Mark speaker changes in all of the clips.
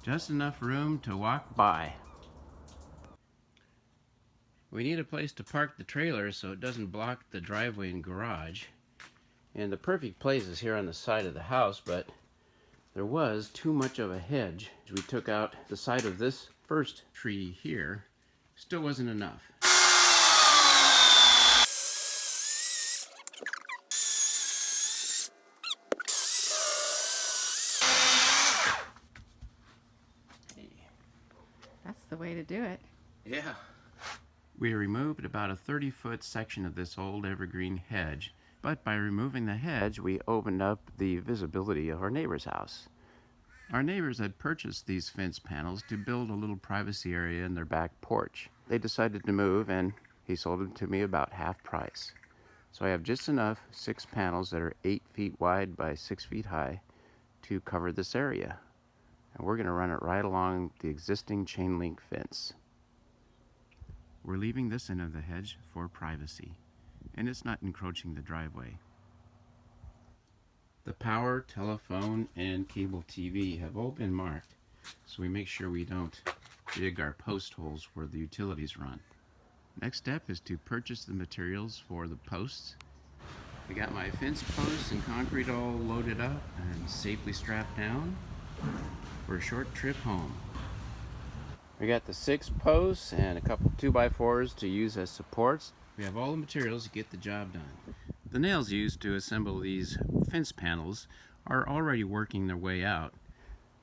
Speaker 1: Just enough room to walk by. We need a place to park the trailer so it doesn't block the driveway and garage. And the perfect place is here on the side of the house, but there was too much of a hedge. We took out the side of this first tree here. Still wasn't enough.
Speaker 2: That's the way to do it.
Speaker 1: Yeah. We removed about a 30-foot section of this old evergreen hedge, but by removing the hedge, we opened up the visibility of our neighbor's house. Our neighbors had purchased these fence panels to build a little privacy area in their back porch. They decided to move, and he sold them to me about half price. So I have just enough 6 panels that are 8 feet wide by 6 feet high to cover this area. And we're going to run it right along the existing chain link fence. We're leaving this end of the hedge for privacy, and it's not encroaching the driveway. The power, telephone, and cable TV have all been marked, so we make sure we don't dig our post holes where the utilities run. Next step is to purchase the materials for the posts. I got my fence posts and concrete all loaded up and safely strapped down for a short trip home. We got the 6 posts and a couple 2x4s to use as supports. We have all the materials to get the job done. The nails used to assemble these fence panels are already working their way out,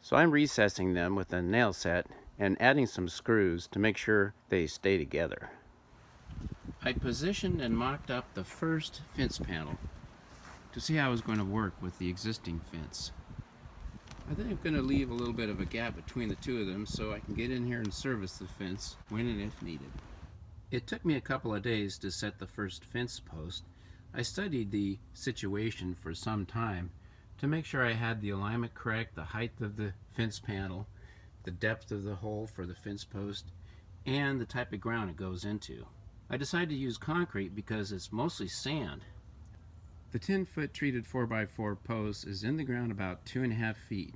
Speaker 1: so I'm recessing them with a nail set and adding some screws to make sure they stay together. I positioned and mocked up the first fence panel to see how it was going to work with the existing fence. I think I'm going to leave a little bit of a gap between the two of them so I can get in here and service the fence when and if needed. It took me a couple of days to set the first fence post. I studied the situation for some time to make sure I had the alignment correct, the height of the fence panel, the depth of the hole for the fence post, and the type of ground it goes into. I decided to use concrete because it's mostly sand. The 10-foot treated 4x4 post is in the ground about 2.5 feet.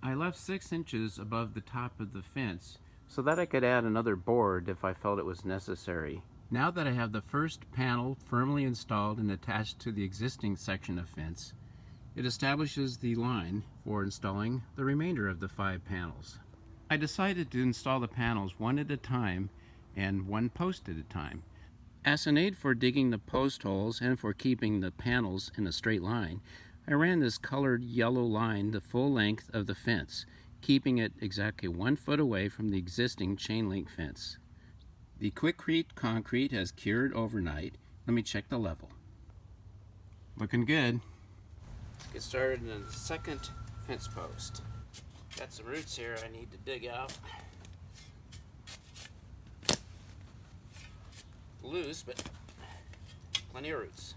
Speaker 1: I left 6 inches above the top of the fence so that I could add another board if I felt it was necessary. Now that I have the first panel firmly installed and attached to the existing section of fence, it establishes the line for installing the remainder of the 5 panels. I decided to install the panels one at a time and one post at a time. As an aid for digging the post holes and for keeping the panels in a straight line, I ran this colored yellow line the full length of the fence, keeping it exactly 1 foot away from the existing chain link fence. The Quikrete concrete has cured overnight. Let me check the level. Looking good. Let's get started on the second fence post. Got some roots here I need to dig out. Loose, but plenty of roots.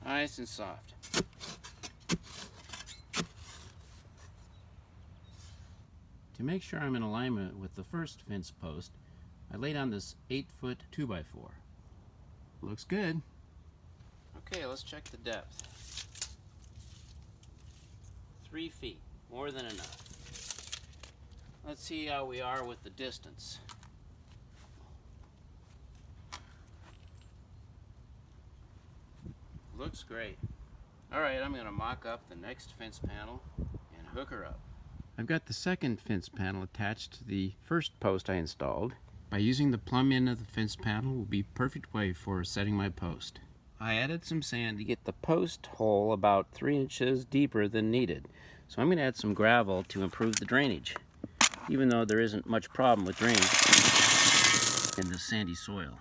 Speaker 1: Nice and soft. To make sure I'm in alignment with the first fence post, I laid on this 8-foot 2x4. Looks good. Okay, let's check the depth. 3 feet, more than enough. Let's see how we are with the distance. Looks great. Alright, I'm going to mock up the next fence panel and hook her up. I've got the second fence panel attached to the first post I installed. By using the plumb end of the fence panel will be a perfect way for setting my post. I added some sand to get the post hole about 3 inches deeper than needed. So I'm going to add some gravel to improve the drainage, even though there isn't much problem with drainage in the sandy soil.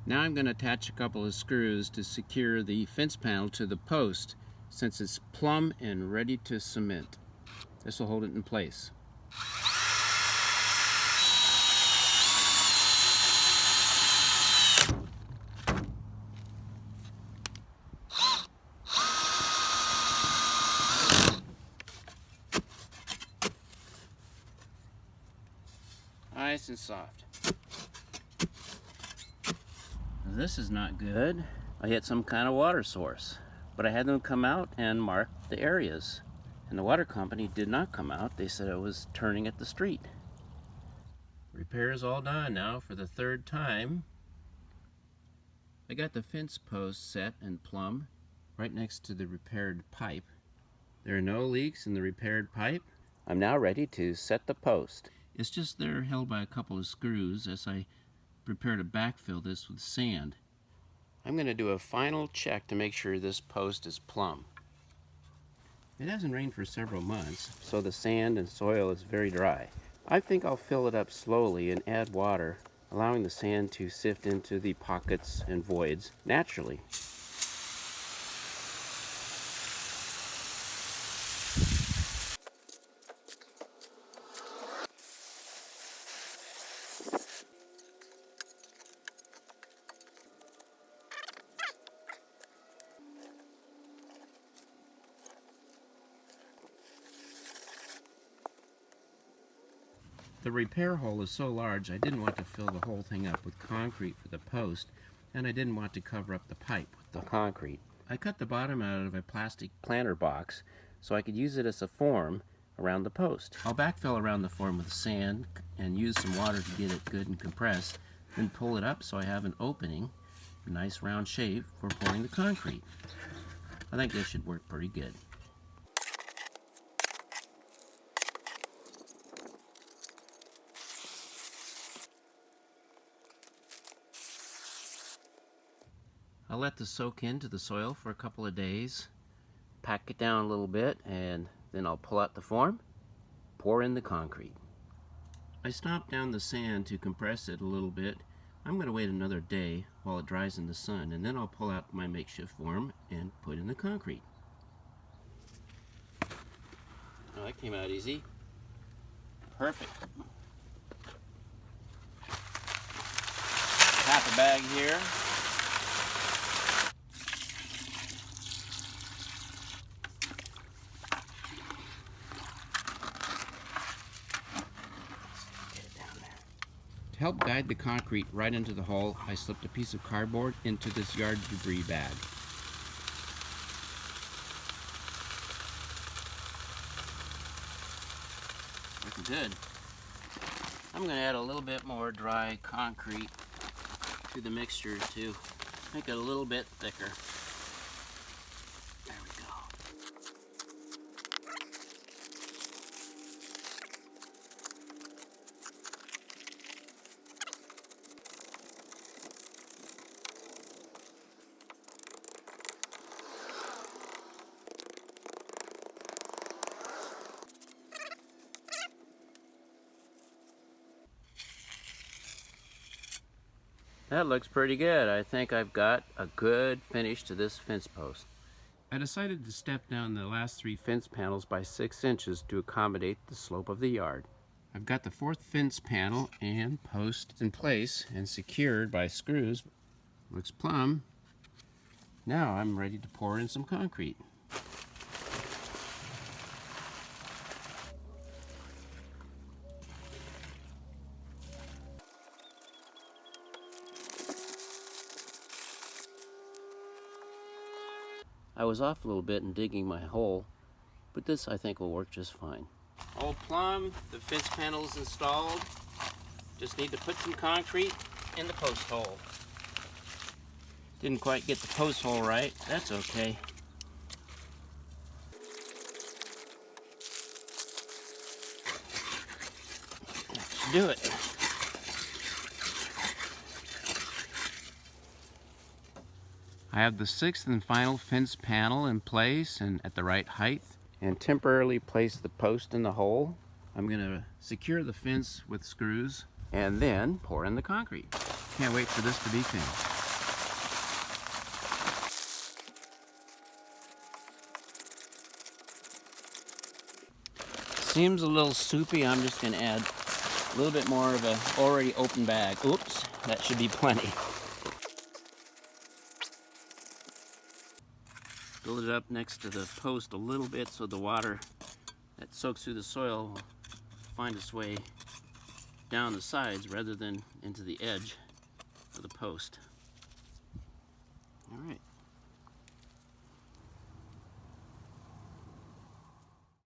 Speaker 1: Now I'm going to attach a couple of screws to secure the fence panel to the post since it's plumb and ready to cement. This will hold it in place. Nice and soft. this is not good. I hit some kind of water source, but I had them come out and mark the areas. And the water company did not come out. They said it was turning at the street. Repair is all done now for the third time. I got the fence post set and plumb right next to the repaired pipe. There are no leaks in the repaired pipe. I'm now ready to set the post. It's just they're held by a couple of screws as I prepare to backfill this with sand. I'm going to do a final check to make sure this post is plumb. It hasn't rained for several months, so the sand and soil is very dry. I think I'll fill it up slowly and add water, allowing the sand to sift into the pockets and voids naturally. The repair hole is so large I didn't want to fill the whole thing up with concrete for the post, and I didn't want to cover up the pipe with the concrete. I cut the bottom out of a plastic planter box so I could use it as a form around the post. I'll backfill around the form with sand and use some water to get it good and compressed, then pull it up so I have an opening, a nice round shape for pouring the concrete. I think this should work pretty good. I'll let this soak into the soil for a couple of days, pack it down a little bit, and then I'll pull out the form, pour in the concrete. I stomped down the sand to compress it a little bit. I'm going to wait another day while it dries in the sun, and then I'll pull out my makeshift form and put in the concrete. Oh, that came out easy. Perfect. Half a bag here. To help guide the concrete right into the hole, I slipped a piece of cardboard into this yard debris bag. Looking good. I'm going to add a little bit more dry concrete to the mixture to make it a little bit thicker. There we go. That looks pretty good. I think I've got a good finish to this fence post. I decided to step down the last 3 fence panels by 6 inches to accommodate the slope of the yard. I've got the 4th fence panel and post in place and secured by screws. Looks plumb. Now I'm ready to pour in some concrete. I was off a little bit in digging my hole, but this I think will work just fine. All plumb, the fence panel is installed. Just need to put some concrete in the post hole. Didn't quite get the post hole right, that's okay. That should do it. I have the 6th and final fence panel in place and at the right height, and temporarily place the post in the hole. I'm going to secure the fence with screws and then pour in the concrete. Can't wait for this to be finished. Seems a little soupy. I'm just going to add a little bit more of a already open bag. Oops, that should be plenty. Build it up next to the post a little bit so the water that soaks through the soil will find its way down the sides rather than into the edge of the post.